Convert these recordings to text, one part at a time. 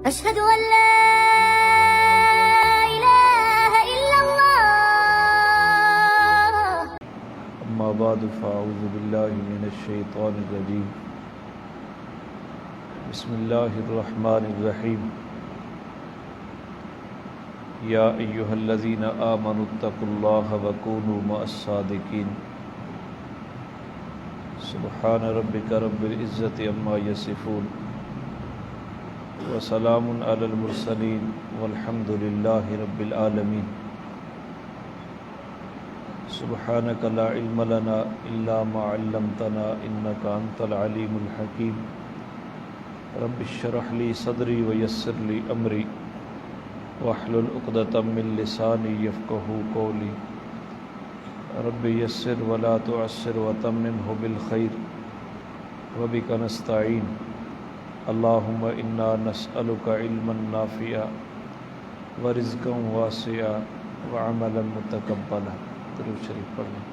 أشهد أن لا إله إلا الله. أما بعد فأعوذ بالله من الشيطان الرجيم. بسم الله الرحمن الرحيم. يا أيها الذين آمنوا اتقوا الله وكونوا مع الصادقين. سبحان ربك رب العزة عما يصفون وسلام على المرسلين والحمد لله رب العالمين. سبحانك لا علم لنا إلا ما علمتنا إنك أنت العليم الحكيم. رب اشرح لي صدري ويسر لي أمري واحلل عقدة من لساني يفقهوا قولي. رب يسر ولا تعسر وتممه بالخير وبك نستعين. اللهم إنا نسألك علما نافعا ورزقا واسعا وعملا متقبلا. درود شریف پڑھیں.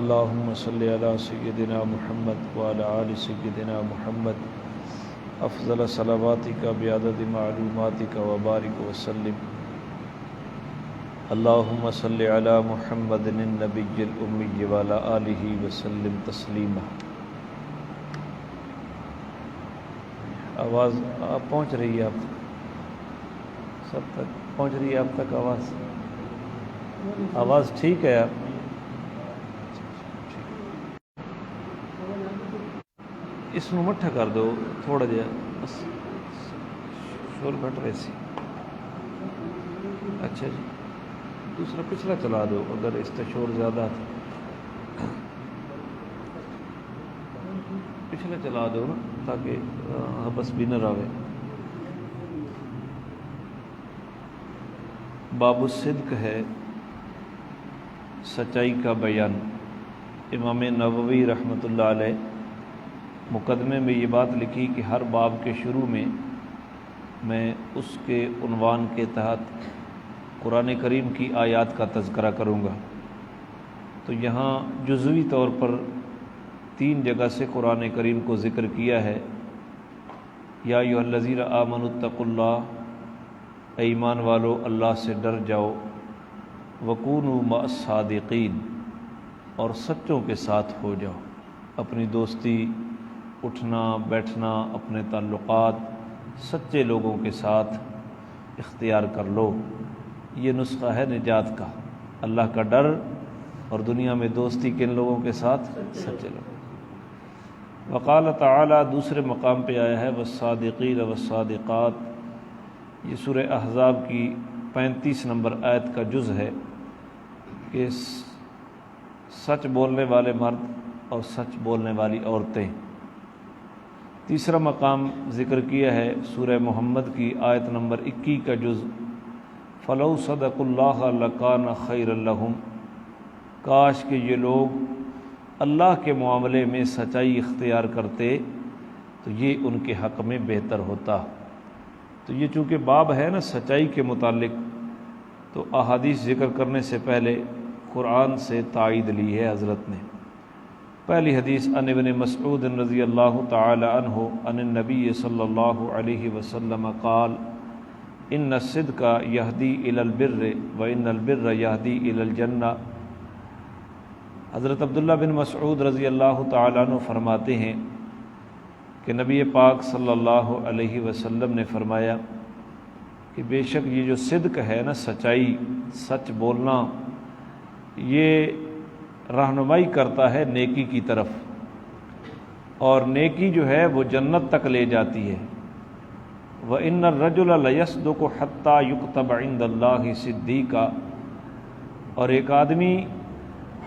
اللهم صل على سيدنا محمد وعلى آل سيدنا محمد افضل صلواتك بعدد معلوماتك وبارك وسلم. اللهم صل على محمد النبي الأمي وعلى آله وسلم تسلیما. آواز پہنچ رہی ہے آپ تک؟ سب تک پہنچ رہی ہے آپ تک آواز ٹھیک ہے آپ؟ اس میں مٹھا کر دو تھوڑا جا بس شور گھٹ رہے سی. اچھا جی دوسرا پچھلا چلا دو اگر اس کا شور زیادہ تھا. پچھلا چلا دو نا تاکہ بس بھی نہ رہے. باب الصدق ہے سچائی کا بیان. امام نووی رحمۃ اللہ علیہ مقدمے میں یہ بات لکھی کہ ہر باب کے شروع میں اس کے عنوان کے تحت قرآن کریم کی آیات کا تذکرہ کروں گا. تو یہاں جزوی طور پر 3 جگہ سے قرآن کریم کو ذکر کیا ہے. یا ایھا الذین آمنوا اتقوا اللہ، اے ایمان والو اللہ سے ڈر جاؤ. وکونوا مع الصادقین، اور سچوں کے ساتھ ہو جاؤ. اپنی دوستی، اٹھنا بیٹھنا، اپنے تعلقات سچے لوگوں کے ساتھ اختیار کر لو. یہ نسخہ ہے نجات کا. اللہ کا ڈر اور دنیا میں دوستی کن لوگوں کے ساتھ؟ سچے لوگ. وقال تعالی، دوسرے مقام پہ آیا ہے والصادقین والصادقات. یہ سورہ احزاب کی 35 نمبر آیت کا جز ہے کہ سچ بولنے والے مرد اور سچ بولنے والی عورتیں. تیسرا مقام ذکر کیا ہے سورہ محمد کی آیت نمبر 21 کا جز فَلَوْ صَدَقُوا اللَّهَ لَكَانَ خَيْرًا لَهُمْ. کاش کہ یہ لوگ اللہ کے معاملے میں سچائی اختیار کرتے تو یہ ان کے حق میں بہتر ہوتا. تو یہ چونکہ باب ہے نا سچائی کے متعلق، تو احادیث ذکر کرنے سے پہلے قرآن سے تائید لی ہے حضرت نے. پہلی حدیث عن ابن مسعود رضی اللہ تعالی عنہ عن النبی صلی اللہ علیہ وسلم قال ان الصدق یہدی الی البر وان البر یہدی الی الجنہ. حضرت عبداللہ بن مسعود رضی اللہ تعالی عنہ فرماتے ہیں کہ نبی پاک صلی اللہ علیہ وسلم نے فرمایا کہ بے شک یہ جو صدق ہے نا سچائی، سچ بولنا، یہ رہنمائی کرتا ہے نیکی کی طرف، اور نیکی جو ہے وہ جنت تک لے جاتی ہے. وَإِنَّ الرَّجُلَ لَيَصْدُقُ حَتَّى يُكْتَبَ عِندَ اللَّهِ صِدِّيقًا. اور ایک آدمی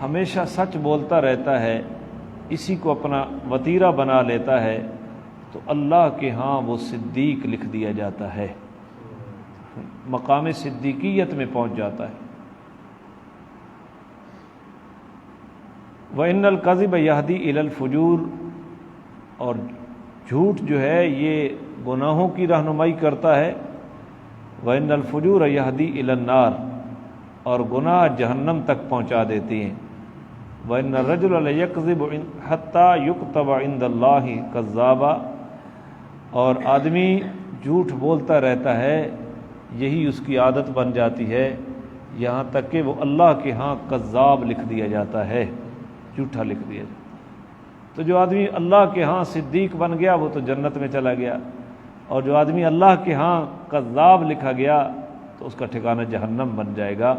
ہمیشہ سچ بولتا رہتا ہے، اسی کو اپنا وتیرہ بنا لیتا ہے تو اللہ کے ہاں وہ صدیق لکھ دیا جاتا ہے، مقام صدیقیت میں پہنچ جاتا ہے. وَإِنَّ الْكَذِبَ يَهْدِي إِلَى الْفُجُورِ. اور جھوٹ جو ہے یہ گناہوں کی رہنمائی کرتا ہے. وَإِنَّ الْفُجُورَ يَهْدِي إِلَى النَّارِ. اور گناہ جہنم تک پہنچا دیتے ہیں. وَإِنَّ الرَّجُلَ لَيَكْذِبُ حَتَّى يُكْتَبَ عِندَ اللَّهِ كَذَّابًا. اور آدمی جھوٹ بولتا رہتا ہے، یہی اس کی عادت بن جاتی ہے، یہاں تک کہ وہ اللہ کے ہاں کذاب لکھ دیا جاتا ہے، جھوٹا لکھ دیا جاتا ہے۔ تو جو آدمی اللہ کے ہاں صدیق بن گیا وہ تو جنت میں چلا گیا، اور جو آدمی اللہ کے ہاں کذاب لکھا گیا تو اس کا ٹھکانہ جہنم بن جائے گا۔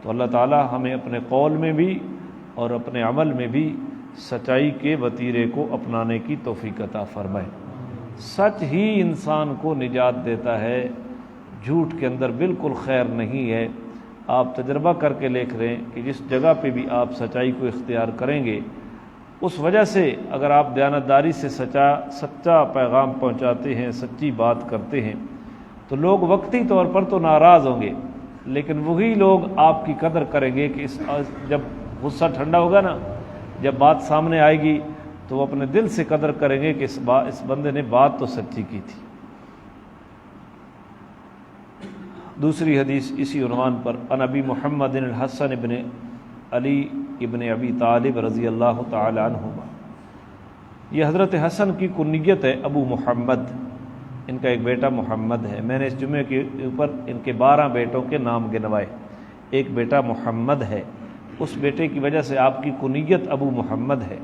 تو اللہ تعالی ہمیں اپنے قول میں بھی اور اپنے عمل میں بھی سچائی کے وتیرے کو اپنانے کی توفیق عطا فرمائے۔ سچ ہی انسان کو نجات دیتا ہے، جھوٹ کے اندر بالکل خیر نہیں ہے۔ آپ تجربہ کر کے دیکھ رہے ہیں کہ جس جگہ پہ بھی آپ سچائی کو اختیار کریں گے، اس وجہ سے اگر آپ دیانتداری سے سچا پیغام پہنچاتے ہیں، سچی بات کرتے ہیں، تو لوگ وقتی طور پر تو ناراض ہوں گے، لیکن وہی لوگ آپ کی قدر کریں گے کہ جب غصہ ٹھنڈا ہوگا نا، جب بات سامنے آئے گی تو وہ اپنے دل سے قدر کریں گے کہ اس بندے نے بات تو سچی کی تھی۔ دوسری حدیث اسی عنوان پر، عن ابی محمد الحسن ابن علی ابن ابی طالب رضی اللہ تعالی عنہما۔ یہ حضرت حسن کی کنیت ہے، ابو محمد، ان کا ایک بیٹا محمد ہے۔ میں نے اس جمعے کے اوپر ان کے 12 بیٹوں کے نام گنوائے، ایک بیٹا محمد ہے، اس بیٹے کی وجہ سے آپ کی کنیت ابو محمد ہے۔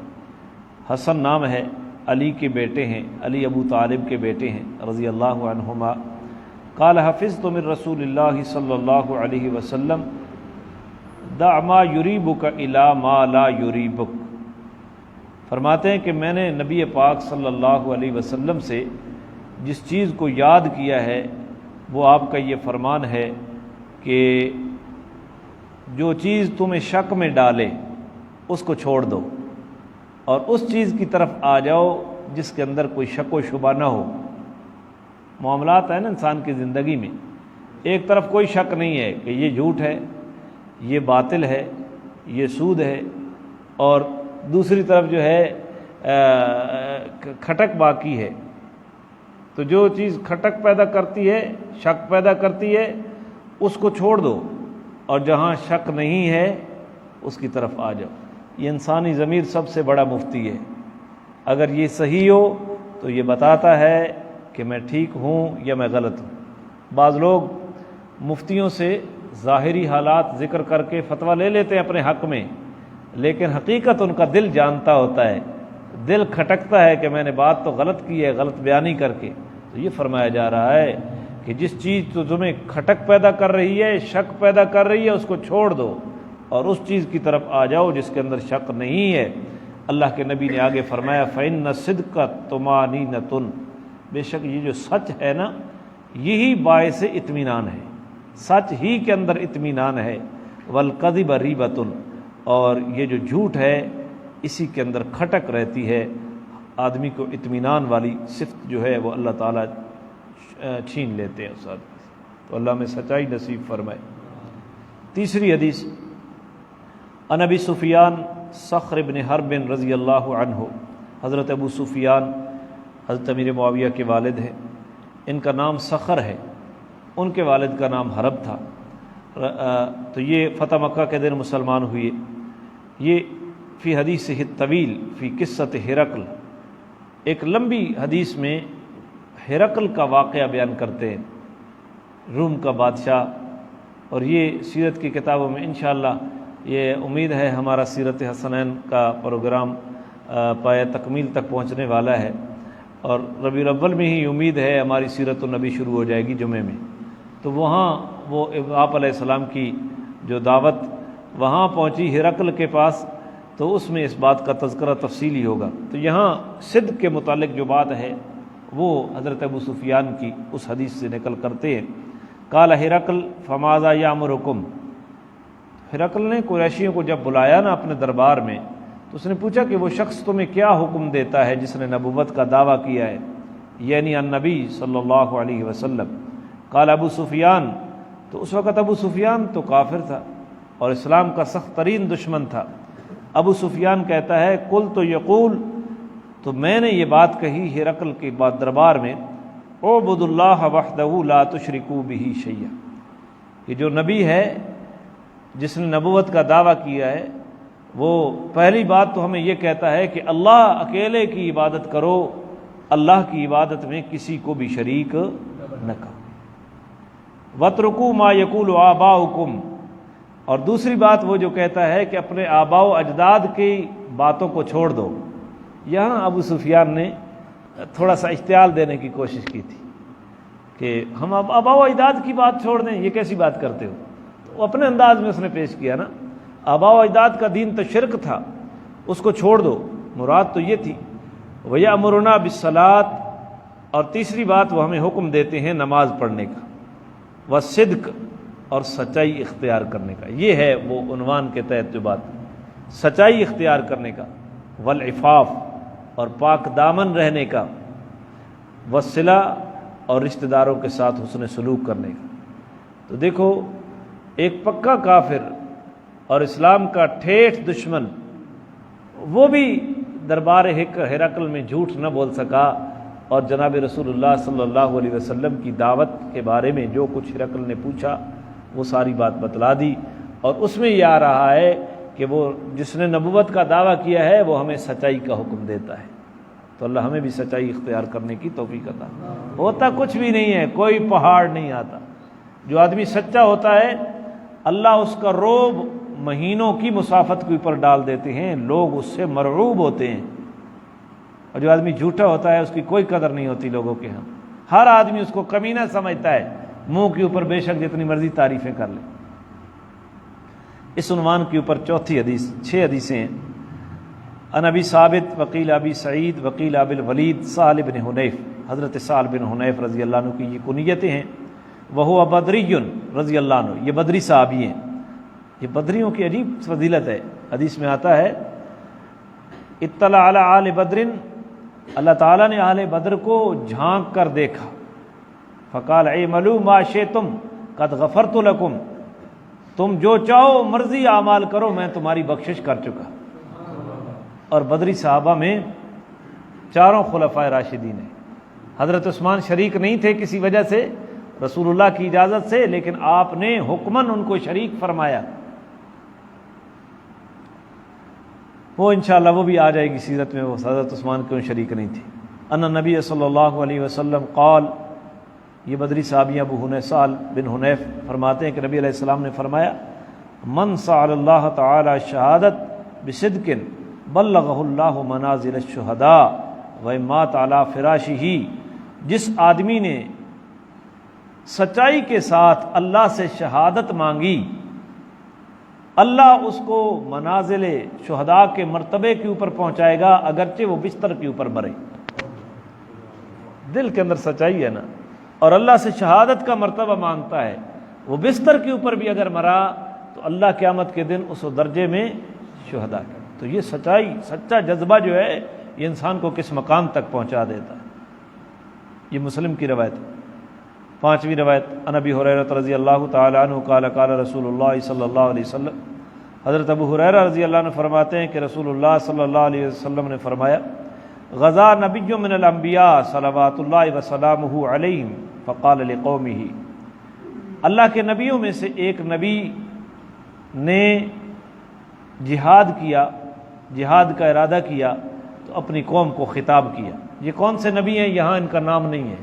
حسن نام ہے، علی کے بیٹے ہیں، علی ابو طالب کے بیٹے ہیں رضی اللہ عنہما۔ قال حفظت من رسول اللہ صلی اللہ علیہ وسلم دع ما یریبک الی ما لا یریبک۔ فرماتے ہیں کہ میں نے نبی پاک صلی اللہ علیہ وسلم سے جس چیز کو یاد کیا ہے وہ آپ کا یہ فرمان ہے کہ جو چیز تمہیں شک میں ڈالے اس کو چھوڑ دو، اور اس چیز کی طرف آ جاؤ جس کے اندر کوئی شک و شبہ نہ ہو۔ معاملات ہیں نا انسان کی زندگی میں، ایک طرف کوئی شک نہیں ہے کہ یہ جھوٹ ہے، یہ باطل ہے، یہ سود ہے، اور دوسری طرف جو ہے کھٹک باقی ہے۔ تو جو چیز کھٹک پیدا کرتی ہے، شک پیدا کرتی ہے، اس کو چھوڑ دو، اور جہاں شک نہیں ہے اس کی طرف آ جاؤ۔ یہ انسانی ضمیر سب سے بڑا مفتی ہے۔ اگر یہ صحیح ہو تو یہ بتاتا ہے کہ میں ٹھیک ہوں یا میں غلط ہوں۔ بعض لوگ مفتیوں سے ظاہری حالات ذکر کر کے فتویٰ لے لیتے ہیں اپنے حق میں، لیکن حقیقت ان کا دل جانتا ہوتا ہے، دل کھٹکتا ہے کہ میں نے بات تو غلط کی ہے، غلط بیانی کر کے۔ تو یہ فرمایا جا رہا ہے کہ جس چیز تو تمہیں کھٹک پیدا کر رہی ہے، شک پیدا کر رہی ہے، اس کو چھوڑ دو اور اس چیز کی طرف آ جاؤ جس کے اندر شک نہیں ہے۔ اللہ کے نبی نے آگے فرمایا فَإِنَّ الصِّدْقَ طُمَأْنِينَةٌ، بے شک یہ جو سچ ہے نا، یہی باعث اطمینان ہے، سچ ہی کے اندر اطمینان ہے۔ وَالْكَذِبَ رِيبَةٌ، اور یہ جو جھوٹ ہے اسی کے اندر کھٹک رہتی ہے۔ آدمی کو اطمینان والی صفت جو ہے وہ اللہ تعالیٰ چھین لیتے ہیں اس آدمی سے۔ تو اللہ میں سچائی نصیب فرمائے۔ تیسری حدیث، عن ابی سفیان صخر بن حرب رضی اللہ عنہ۔ حضرت ابو سفیان حضرت امیر معاویہ کے والد ہیں، ان کا نام صخر ہے، ان کے والد کا نام حرب تھا۔ تو یہ فتح مکہ کے دن مسلمان ہوئے۔ یہ فی حدیث طویل فی قصۃ ہرقل، ایک لمبی حدیث میں ہرقل کا واقعہ بیان کرتے ہیں، روم کا بادشاہ۔ اور یہ سیرت کی کتابوں میں انشاءاللہ یہ امید ہے ہمارا سیرت حسنین کا پروگرام پایہ تکمیل تک پہنچنے والا ہے، اور ربیع الاول میں ہی امید ہے ہماری سیرت النبی شروع ہو جائے گی جمعے میں۔ تو وہاں وہ آپ علیہ السلام کی جو دعوت وہاں پہنچی ہرقل کے پاس، تو اس میں اس بات کا تذکرہ تفصیلی ہوگا۔ تو یہاں صدق کے متعلق جو بات ہے وہ حضرت ابو سفیان کی اس حدیث سے نقل کرتے ہیں۔ قال ہرقل فماذا یامرکم، ہرقل نے قریشیوں کو جب بلایا نا اپنے دربار میں، تو اس نے پوچھا کہ وہ شخص تمہیں کیا حکم دیتا ہے جس نے نبوت کا دعویٰ کیا ہے، یعنی النبی صلی اللہ علیہ وسلم۔ قال ابو سفیان، تو اس وقت ابو سفیان تو کافر تھا اور اسلام کا سخت ترین دشمن تھا۔ ابو سفیان کہتا ہے قل تو یقول، تو میں نے یہ بات کہی ہرقل کے بعد دربار میں، اعبدوا اللہ وحدہ لا تشرکوا بہ شیئا، کہ جو نبی ہے جس نے نبوت کا دعویٰ کیا ہے وہ پہلی بات تو ہمیں یہ کہتا ہے کہ اللہ اکیلے کی عبادت کرو، اللہ کی عبادت میں کسی کو بھی شریک نہ کہو۔ وَاتْرُكُوا مَا يَقُولُ آبَاؤُكُمْ، اور دوسری بات وہ جو کہتا ہے کہ اپنے آباء و اجداد کی باتوں کو چھوڑ دو۔ یہاں ابو سفیان نے تھوڑا سا اشتعال دینے کی کوشش کی تھی کہ ہم اب آباء و اجداد کی بات چھوڑ دیں، یہ کیسی بات کرتے ہو؟ تو اپنے انداز میں اس نے پیش کیا نا، آباء و اجداد کا دین تو شرک تھا، اس کو چھوڑ دو، مراد تو یہ تھی۔ وَيَأْمُرُنَا بِالصَّلَاةِ، اور تیسری بات وہ ہمیں حکم دیتے ہیں نماز پڑھنے کا، وَالصِّدْقِ، اور سچائی اختیار کرنے کا۔ یہ ہے وہ عنوان کے تحت جو بات، سچائی اختیار کرنے کا، والعفاف، اور پاک دامن رہنے کا، والصلہ، اور رشتہ داروں کے ساتھ حسن سلوک کرنے کا۔ تو دیکھو، ایک پکا کافر اور اسلام کا ٹھیٹھ دشمن، وہ بھی دربار ہرقل میں جھوٹ نہ بول سکا، اور جناب رسول اللہ صلی اللہ علیہ وسلم کی دعوت کے بارے میں جو کچھ ہرقل نے پوچھا وہ ساری بات بتلا دی، اور اس میں یہ آ رہا ہے کہ وہ جس نے نبوت کا دعویٰ کیا ہے وہ ہمیں سچائی کا حکم دیتا ہے۔ تو اللہ ہمیں بھی سچائی اختیار کرنے کی توفیق عطا۔ ہوتا کچھ بھی نہیں ہے، کوئی پہاڑ نہیں آتا۔ جو آدمی سچا ہوتا ہے اللہ اس کا رعب مہینوں کی مسافت کے اوپر ڈال دیتے ہیں، لوگ اس سے مرعوب ہوتے ہیں۔ اور جو آدمی جھوٹا ہوتا ہے اس کی کوئی قدر نہیں ہوتی لوگوں کے ہاں، ہر آدمی اس کو کمینہ سمجھتا ہے، منہ کے اوپر بے شک جتنی مرضی تعریفیں کر لے۔ اس عنوان کے اوپر چوتھی حدیث، 6 حدیثیں ہیں۔ ان ابی ثابت وقیل ابی سعید وقیل ابی الولید سہل بن حنیف، حضرت سہل بن حنیف رضی اللہ عنہ کی یہ کنیتیں ہیں۔ وہو بدری رضی اللہ عنہ، یہ بدری صحابی ہیں۔ یہ بدریوں کی عجیب فضیلت ہے، حدیث میں آتا ہے اطلع علی آل بدر، اللہ تعالیٰ نے اہل بدر کو جھانک کر دیکھا، فقال اعملوا ما شئتم قد غفرت لکم، تم جو چاہو مرضی اعمال کرو میں تمہاری بخشش کر چکا۔ اور بدری صحابہ میں 4 خلفائے راشدین ہیں۔ حضرت عثمان شریک نہیں تھے کسی وجہ سے، رسول اللہ کی اجازت سے، لیکن آپ نے حکماً ان کو شریک فرمایا۔ وہ انشاءاللہ وہ بھی آ جائے گی سیرت میں، وہ حضرت عثمان کیوں شریک نہیں تھی۔ ان نبی صلی اللہ علیہ وسلم قال، یہ بدری صحابی ابو سہل بن حنیف فرماتے ہیں کہ نبی علیہ السلام نے فرمایا من سأل اللہ تعالی شہادت بصدق بلغہ اللہ منازل الشہداء ومات علی فراشہ، جس آدمی نے سچائی کے ساتھ اللہ سے شہادت مانگی، اللہ اس کو منازل شہداء کے مرتبے کے اوپر پہنچائے گا، اگرچہ وہ بستر کے اوپر مرے۔ دل کے اندر سچائی ہے نا، اور اللہ سے شہادت کا مرتبہ مانگتا ہے، وہ بستر کے اوپر بھی اگر مرا تو اللہ قیامت کے دن اس درجے میں شہداء کا۔ تو یہ سچائی، سچا جذبہ جو ہے یہ انسان کو کس مقام تک پہنچا دیتا ہے۔ یہ مسلم کی روایت ہے۔ 5ویں روایت، ان ابی ہریرہ رضی اللہ تعالی عنہ قال قال رسول اللہ صلی اللہ علیہ وسلم، حضرت ابو ہریرہ رضی اللہ عنہ فرماتے ہیں کہ رسول اللہ صلی اللہ علیہ وسلم نے فرمایا غزا نبی من الانبیاء صلوات اللہ وسلامہ علیہم فقال لقومہ، اللہ کے نبیوں میں سے ایک نبی نے جہاد کیا، جہاد کا ارادہ کیا تو اپنی قوم کو خطاب کیا۔ یہ کون سے نبی ہیں یہاں ان کا نام نہیں ہے،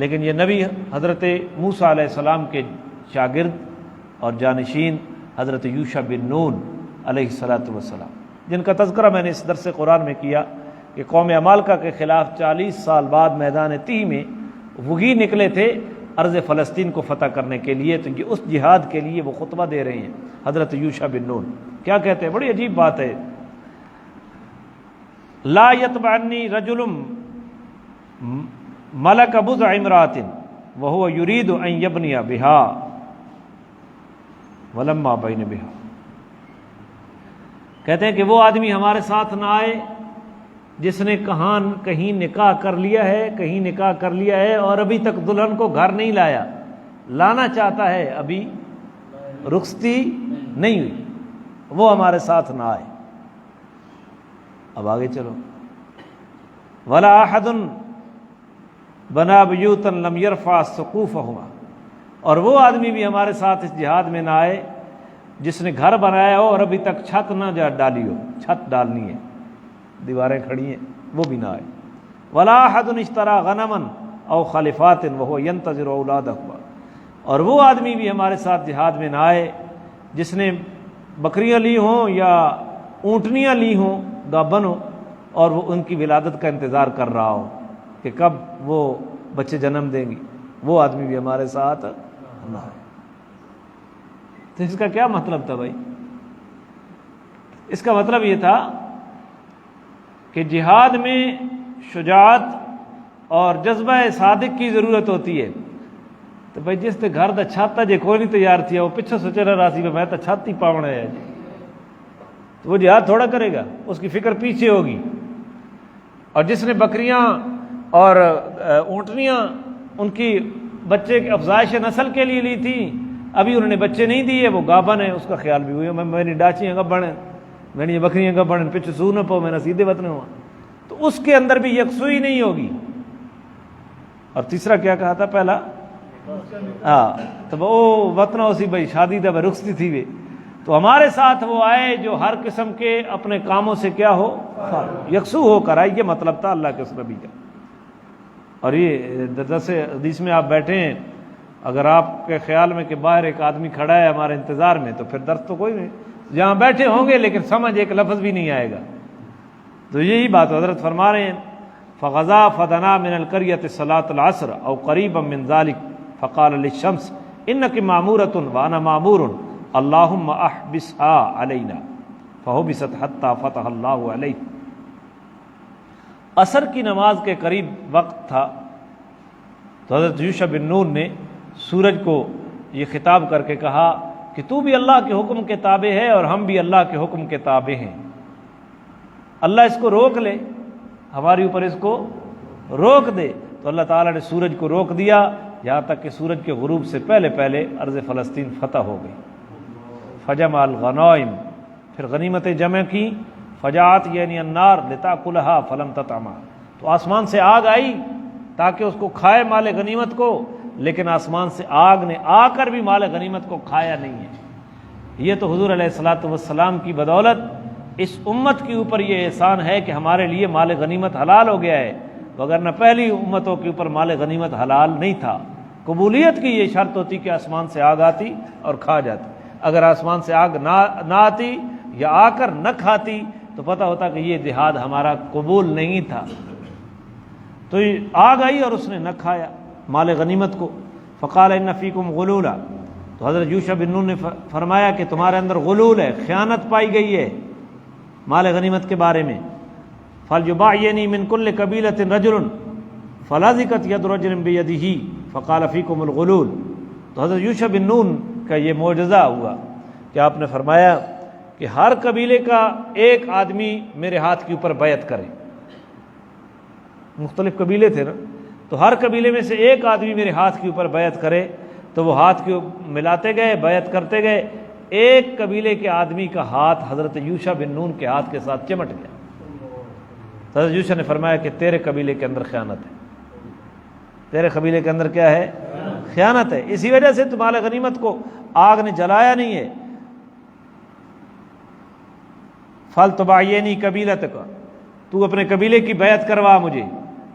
لیکن یہ نبی حضرت موسیٰ علیہ السلام کے شاگرد اور جانشین حضرت یوشع بن نون علیہ السلام، جن کا تذکرہ میں نے اس درس قرآن میں کیا کہ قوم عمالقہ کے خلاف 40 سال بعد میدان تیہ میں وہی نکلے تھے ارض فلسطین کو فتح کرنے کے لیے، تو یہ اس جہاد کے لیے وہ خطبہ دے رہے ہیں۔ حضرت یوشع بن نون کیا کہتے ہیں، بڑی عجیب بات ہے، لا یتبعنی رجل ملک بضع امرات وهو يريد ان يبني بها ولما بین بها، کہتے ہیں کہ وہ آدمی ہمارے ساتھ نہ آئے جس نے کہیں نکاح کر لیا ہے، کہیں نکاح کر لیا ہے اور ابھی تک دلہن کو گھر نہیں لایا، لانا چاہتا ہے، ابھی رخصتی نہیں ہوئی، وہ ہمارے ساتھ نہ آئے۔ اب آگے چلو، ولا احد بنا بیوتا لم یرفع سقوفہما، اور وہ آدمی بھی ہمارے ساتھ اس جہاد میں نہ آئے جس نے گھر بنایا ہو اور ابھی تک چھت نہ ڈالی ہو، چھت ڈالنی ہے، دیواریں کھڑی ہیں، وہ بھی نہ آئے۔ ولا احد اشترى غنما او خالفات وهو ينتظر اولادهما، اور وہ آدمی بھی ہمارے ساتھ جہاد میں نہ آئے جس نے بکریاں لی ہوں یا اونٹنیاں لی ہوں گابن ہو، اور وہ ان کی ولادت کا انتظار کر رہا ہو کہ کب وہ بچے جنم دیں گی، وہ آدمی بھی ہمارے ساتھ نہ آئے۔ تو اس کا کیا مطلب تھا بھائی؟ اس کا مطلب یہ تھا کہ جہاد میں شجاعت اور جذبہ صادق کی ضرورت ہوتی ہے۔ تو بھائی جس تے گھر دا چھاتا جے کوئی نہیں تیار تھیا وہ پیچھے سوچے رہا راسی میں تو چھاتی پاونا ہے جی، تو وہ جہاد تھوڑا کرے گا، اس کی فکر پیچھے ہوگی۔ اور جس نے بکریاں اور اونٹنیاں ان کی بچے کی افزائش نسل کے لیے لی تھی، ابھی انہوں نے بچے نہیں دیے، وہ گابن ہے، اس کا خیال بھی ہوئی میں نے ڈاچیاں گبن ہیں، میں نے یہ بکریاں گبن ہیں، پیچھے سو نہ پاؤ، میں نے سیدھے وطن ہوا، تو اس کے اندر بھی یکسوئی نہیں ہوگی۔ اور تیسرا کیا کہا تھا پہلا؟ تو وہ وطن اسی بھائی شادی دا رخصتی تھی وے، تو ہمارے ساتھ وہ آئے جو ہر قسم کے اپنے کاموں سے کیا ہو یکسو ہو کر آئے، یہ مطلب تھا اللہ کے اس نبی کا۔ اور یہ درس حدیث میں آپ بیٹھے ہیں، اگر آپ کے خیال میں کہ باہر ایک آدمی کھڑا ہے ہمارے انتظار میں، تو پھر درد تو کوئی نہیں، جہاں بیٹھے ہوں گے لیکن سمجھ ایک لفظ بھی نہیں آئے گا۔ تو یہی بات حضرت فرما رہے ہیں، فغزا فدنا من القریۃ صلاۃ العصر او قریبا من ذلک فقال للشمس انک معمورۃ وانا معمور اللہم احبسها علینا فحبست حتی فتح اللہ علیہ۔ عصر کی نماز کے قریب وقت تھا، تو حضرت یوشع بن نون نے سورج کو یہ خطاب کر کے کہا کہ تو بھی اللہ کے حکم کے تابع ہے اور ہم بھی اللہ کے حکم کے تابع ہیں، اللہ اس کو روک لے، ہمارے اوپر اس کو روک دے۔ تو اللہ تعالیٰ نے سورج کو روک دیا یہاں تک کہ سورج کے غروب سے پہلے پہلے ارض فلسطین فتح ہو گئی۔ فجمع الغنائم، پھر غنیمتیں جمع کی، فجاعت یعنی النار لتاکلھا فلم تطعمھا، تو آسمان سے آگ آئی تاکہ اس کو کھائے مال غنیمت کو، لیکن آسمان سے آگ نے آ کر بھی مال غنیمت کو کھایا نہیں ہے۔ یہ تو حضور علیہ الصلاۃ والسلام کی بدولت اس امت کے اوپر یہ احسان ہے کہ ہمارے لیے مال غنیمت حلال ہو گیا ہے، وگرنہ پہلی امتوں کے اوپر مال غنیمت حلال نہیں تھا۔ قبولیت کی یہ شرط ہوتی کہ آسمان سے آگ آتی اور کھا جاتی، اگر آسمان سے آگ نہ آتی یا آ کر نہ کھاتی تو پتہ ہوتا کہ یہ جہاد ہمارا قبول نہیں تھا۔ تو آگ آئی اور اس نے نہ کھایا مال غنیمت کو۔ فقال ان فیکم غلولا، تو حضرت یوشع بن نون نے فرمایا کہ تمہارے اندر غلول ہے، خیانت پائی گئی ہے مال غنیمت کے بارے میں۔ فَلْيُبَعْيَنِي مِنْ كُلِّ قَبِيلَةٍ رَجُلٌ فَلَازِقَتْ يَدُ رَجُلٍ بِيَدِهِ فَقَالَ فِيكُمُ الْغُلُولُ۔ تو حضرت یوشع بن نون کا یہ معجزہ ہوا کہ آپ نے فرمایا کہ ہر قبیلے کا ایک آدمی میرے ہاتھ کے اوپر بیعت کرے، مختلف قبیلے تھے نا، تو ہر قبیلے میں سے ایک آدمی میرے ہاتھ کے اوپر بیعت کرے، تو وہ ہاتھ کے ملاتے گئے، بیعت کرتے گئے، ایک قبیلے کے آدمی کا ہاتھ حضرت یوشع بن نون کے ہاتھ کے ساتھ چمٹ گیا۔ حضرت یوشع نے فرمایا کہ تیرے قبیلے کے اندر خیانت ہے، تیرے قبیلے کے اندر کیا ہے؟ خیانت ہے، اسی وجہ سے تمہارے غنیمت کو آگ نے جلایا نہیں ہے۔ فَلْتُبَعِّنِي قَبِيلَتَكَ، تو اپنے قبیلے کی بیعت کروا مجھے۔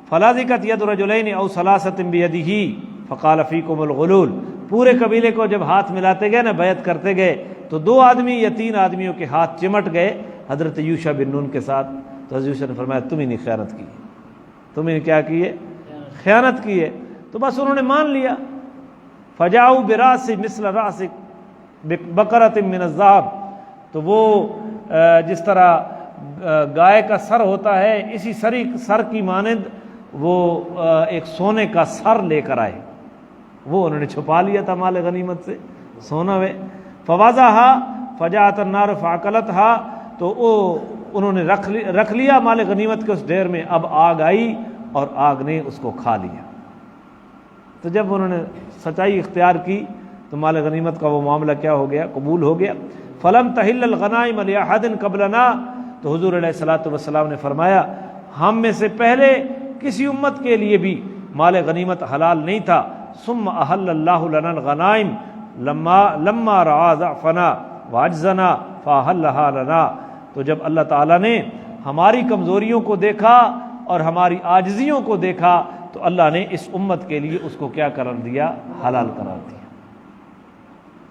فَلَازِقَتْ يَدُ رَجُلَيْنِ أَوْ ثَلَاثَةٍ بِيَدِهِ فَقَالَ فِيكُمُ الْغُلُولُ، پورے قبیلے کو جب ہاتھ ملاتے گئے نا، بیعت کرتے گئے، تو 2 آدمی یا 3 آدمیوں کے ہاتھ چمٹ گئے حضرت یوشع بن نون کے ساتھ۔ تو حضرت یوشع نے فرمایا تم ہی نے خیانت کی، تم ہی نے کیا کی ہے؟ خیانت کی ہے۔ تو بس انہوں نے مان لیا۔ فَجَاءُوا بِرَأْسٍ مِثْلَ رَأْسِ بَقَرَةٍ مِّنَ الذَّهَبِ، تو وہ جس طرح گائے کا سر ہوتا ہے اسی سر کی مانند وہ ایک سونے کا سر لے کر آئے، وہ انہوں نے چھپا لیا تھا مال غنیمت سے، سونا ہے۔ فَوَضَعَهَا فَجَاءَتِ النَّارُ فَأَكَلَتْهَا، تو وہ انہوں نے رکھ لیا مال غنیمت کے اس ڈھیر میں، اب آگ آئی اور آگ نے اس کو کھا لیا۔ تو جب انہوں نے سچائی اختیار کی تو مال غنیمت کا وہ معاملہ کیا ہو گیا؟ قبول ہو گیا۔ فَلَمْ تَحِلَّ الْغَنَائِمَ لِأَحَدٍ قَبْلَنَا، تو حضور علیہ الصلوۃ والسلام نے فرمایا ہم میں سے پہلے کسی امت کے لیے بھی مال غنیمت حلال نہیں تھا۔ ثم احل اللہ لنا الغنائم لما رعا ضعفنا وعجزنا فاحلها لنا، تو جب اللہ تعالیٰ نے ہماری کمزوریوں کو دیکھا اور ہماری عاجزیوں کو دیکھا تو تو اللہ نے اس امت کے لیے اس کو کیا قرار دیا؟ حلال قرار دیا۔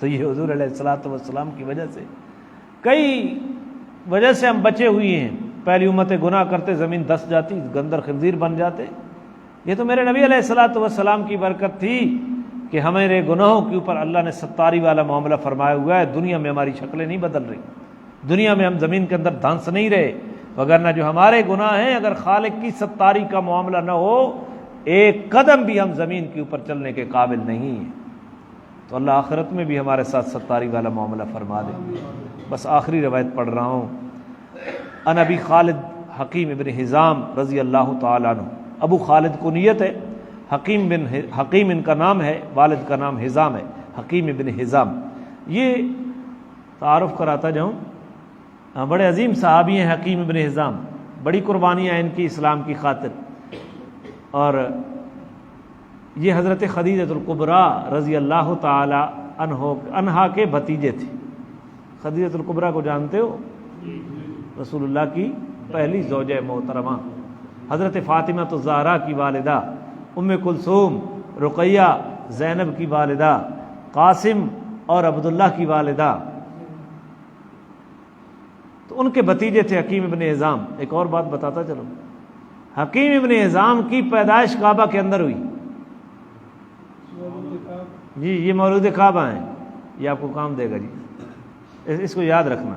تو یہ حضور علیہ الصلوۃ والسلام کی وجہ سے کئی وجہ سے ہم بچے ہوئے ہیں۔ پہلی امتیں گناہ کرتے زمین دس جاتی، گندر خنزیر بن جاتے۔ یہ تو میرے نبی علیہ الصلوۃ والسلام کی برکت تھی کہ ہمارے گناہوں کے اوپر اللہ نے ستاری والا معاملہ فرمایا ہوا ہے۔ دنیا میں ہماری شکلیں نہیں بدل رہی، دنیا میں ہم زمین کے اندر دھانس نہیں رہے، وگرنہ جو ہمارے گناہ ہیں اگر خالق کی ستاری کا معاملہ نہ ہو ایک قدم بھی ہم زمین کے اوپر چلنے کے قابل نہیں ہیں۔ تو اللہ آخرت میں بھی ہمارے ساتھ ستاری والا معاملہ فرما دے۔ بس آخری روایت پڑھ رہا ہوں۔ ان ابی خالد حکیم ابن حزام رضی اللہ تعالیٰ عنہ، ابو خالد کنیت ہے، حکیم ان کا نام ہے، والد کا نام حزام ہے، حکیم ابن حزام۔ یہ تعارف کراتا جاؤں، بڑے عظیم صحابی ہیں حکیم ابن حزام، بڑی قربانیاں ہیں ان کی اسلام کی خاطر، اور یہ حضرت خدیجہ الکبریٰ رضی اللہ تعالی عنہا کے بھتیجے تھے۔ خدیجہ الکبریٰ کو جانتے ہو؟ رسول اللہ کی پہلی زوجہ محترمہ، حضرت فاطمہ الزہرا کی والدہ، ام کلثوم، رقیہ، زینب کی والدہ، قاسم اور عبداللہ کی والدہ، تو ان کے بھتیجے تھے حکیم ابن حزام۔ ایک اور بات بتاتا چلو، حکیم ابن حزام کی پیدائش کعبہ کے اندر ہوئی۔ جی یہ مولود کعبہ ہیں، یہ آپ کو کام دے گا جی، اس کو یاد رکھنا۔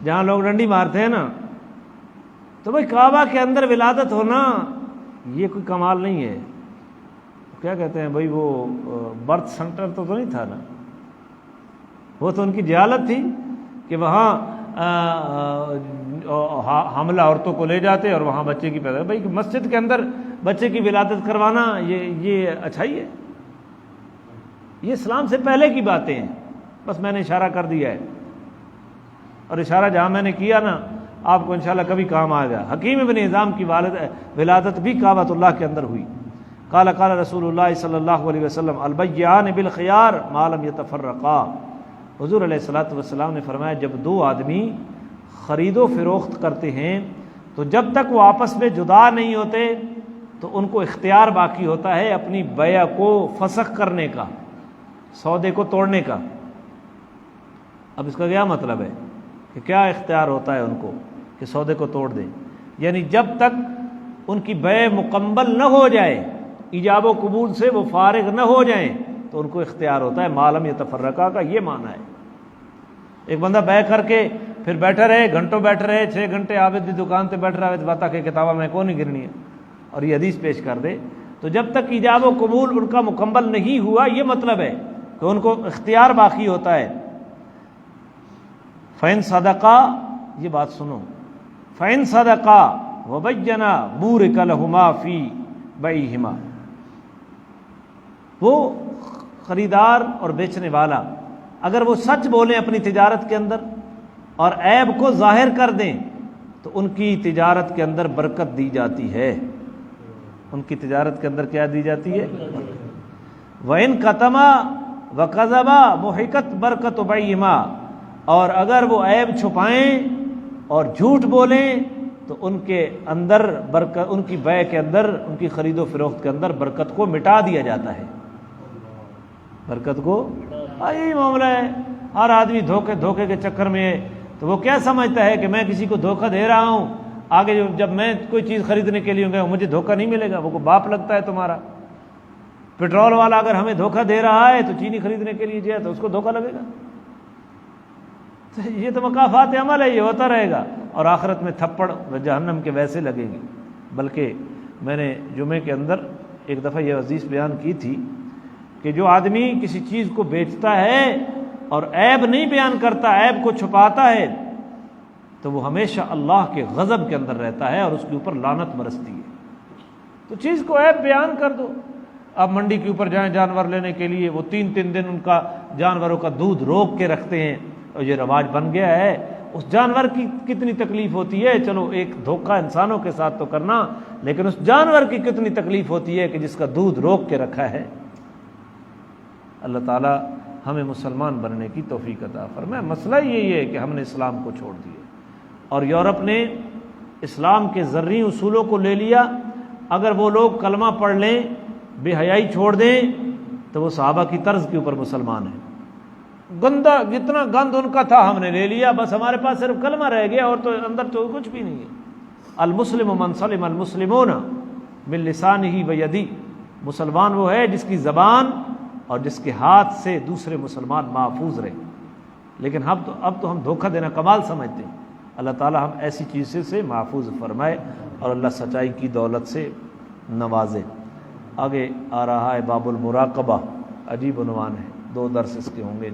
جہاں لوگ ڈنڈی مارتے ہیں نا، تو بھائی کعبہ کے اندر ولادت ہونا یہ کوئی کمال نہیں ہے۔ کیا کہتے ہیں بھائی، وہ برتھ سینٹر تو نہیں تھا نا، وہ تو ان کی جہالت تھی کہ وہاں حاملہ عورتوں کو لے جاتے اور وہاں بچے کی پیدا۔ بھائی مسجد کے اندر بچے کی ولادت کروانا یہ اچھائی ہے؟ یہ اسلام سے پہلے کی باتیں ہیں، بس میں نے اشارہ کر دیا ہے، اور اشارہ جہاں میں نے کیا نا آپ کو انشاءاللہ کبھی کام آئے گا۔ حکیم ابن حزام کی ولادت بھی کعبۃ اللہ کے اندر ہوئی۔ قال قال رسول اللہ صلی اللہ علیہ وسلم البیعان بالخیار ما لم یتفرقا۔ حضور علیہ الصلوۃ والسلام نے فرمایا جب دو آدمی خرید و فروخت کرتے ہیں تو جب تک وہ آپس میں جدا نہیں ہوتے تو ان کو اختیار باقی ہوتا ہے اپنی بیع کو فسخ کرنے کا، سودے کو توڑنے کا۔ اب اس کا کیا مطلب ہے کہ کیا اختیار ہوتا ہے ان کو کہ سودے کو توڑ دیں؟ یعنی جب تک ان کی بیع مکمل نہ ہو جائے، ایجاب و قبول سے وہ فارغ نہ ہو جائیں تو ان کو اختیار ہوتا ہے۔ معلوم یتفرقہ کا یہ معنی ہے۔ ایک بندہ بیع کر کے پھر بیٹھا رہے، گھنٹوں بیٹھ رہے، 6 گھنٹے عابد دی دکان تے بیٹھ رہا ہے، بات کہ کتابہ میں کون نہیں گرنی ہے، اور یہ حدیث پیش کر دے، تو جب تک ایجاب و قبول ان کا مکمل نہیں ہوا، یہ مطلب ہے کہ ان کو اختیار باقی ہوتا ہے۔ فَإِن صَدَقَا، یہ بات سنو، فَإِن صَدَقَا وَبَيَّنَا بُورِكَ لَهُمَا فِي بَيْعِهِمَا۔ وہ خریدار اور بیچنے والا اگر وہ سچ بولیں اپنی تجارت کے اندر اور عیب کو ظاہر کر دیں تو ان کی تجارت کے اندر برکت دی جاتی ہے۔ ان کی تجارت کے اندر کیا دی جاتی ہے؟ وَإِن كَتَمَا وَكَذَبَا مُحِقَتْ بَرْكَتُ بَيْعِهِمَا، اور اگر وہ عیب چھپائیں اور جھوٹ بولیں تو ان کے اندر برکت، ان کی بیع کے اندر، ان کی خرید و فروخت کے اندر برکت کو مٹا دیا جاتا ہے۔ برکت کو یہی معاملہ ہے۔ ہر آدمی دھوکے کے چکر میں ہے، تو وہ کیا سمجھتا ہے کہ میں کسی کو دھوکہ دے رہا ہوں، آگے جب میں کوئی چیز خریدنے کے لیے گیا مجھے دھوکہ نہیں ملے گا۔ وہ کو باپ لگتا ہے تمہارا۔ پیٹرول والا اگر ہمیں دھوکہ دے رہا ہے تو چینی خریدنے کے لیے جائے تو اس کو دھوکہ لگے گا۔ یہ تو مکافات عمل ہے، یہ ہوتا رہے گا، اور آخرت میں تھپڑ جہنم کے ویسے لگیں گے۔ بلکہ میں نے جمعے کے اندر ایک دفعہ یہ حدیث بیان کی تھی کہ جو آدمی کسی چیز کو بیچتا ہے اور عیب نہیں بیان کرتا، عیب کو چھپاتا ہے، تو وہ ہمیشہ اللہ کے غضب کے اندر رہتا ہے اور اس کے اوپر لعنت برستی ہے۔ تو چیز کو عیب بیان کر دو۔ اب منڈی کے اوپر جائیں جانور لینے کے لیے، وہ 3 دن ان کا جانوروں کا دودھ روک کے رکھتے ہیں، اور یہ رواج بن گیا ہے۔ اس جانور کی کتنی تکلیف ہوتی ہے، چلو ایک دھوکہ انسانوں کے ساتھ تو کرنا، لیکن اس جانور کی کتنی تکلیف ہوتی ہے کہ جس کا دودھ روک کے رکھا ہے۔ اللہ تعالی ہمیں مسلمان بننے کی توفیق عطا فرمائے۔ مسئلہ یہی ہے کہ ہم نے اسلام کو چھوڑ دیا اور یورپ نے اسلام کے زرعی اصولوں کو لے لیا، اگر وہ لوگ کلمہ پڑھ لیں، بے حیائی چھوڑ دیں، تو وہ صحابہ کی طرز کے اوپر مسلمان ہیں۔ گندا جتنا گند ان کا تھا ہم نے لے لیا، بس ہمارے پاس صرف کلمہ رہ گیا اور تو اندر تو کچھ بھی نہیں ہے۔ المسلم من سلم المسلمون من لسانہ و یدہ، مسلمان وہ ہے جس کی زبان اور جس کے ہاتھ سے دوسرے مسلمان محفوظ رہے۔ لیکن اب تو ہم دھوکہ دینا کمال سمجھتے ہیں۔ اللہ تعالی ہم ایسی چیزیں سے محفوظ فرمائے اور اللہ سچائی کی دولت سے نوازے۔ آگے آ رہا ہے باب المراقبہ، عجیب عنوان ہے، 2 درس اس کے ہوں گے۔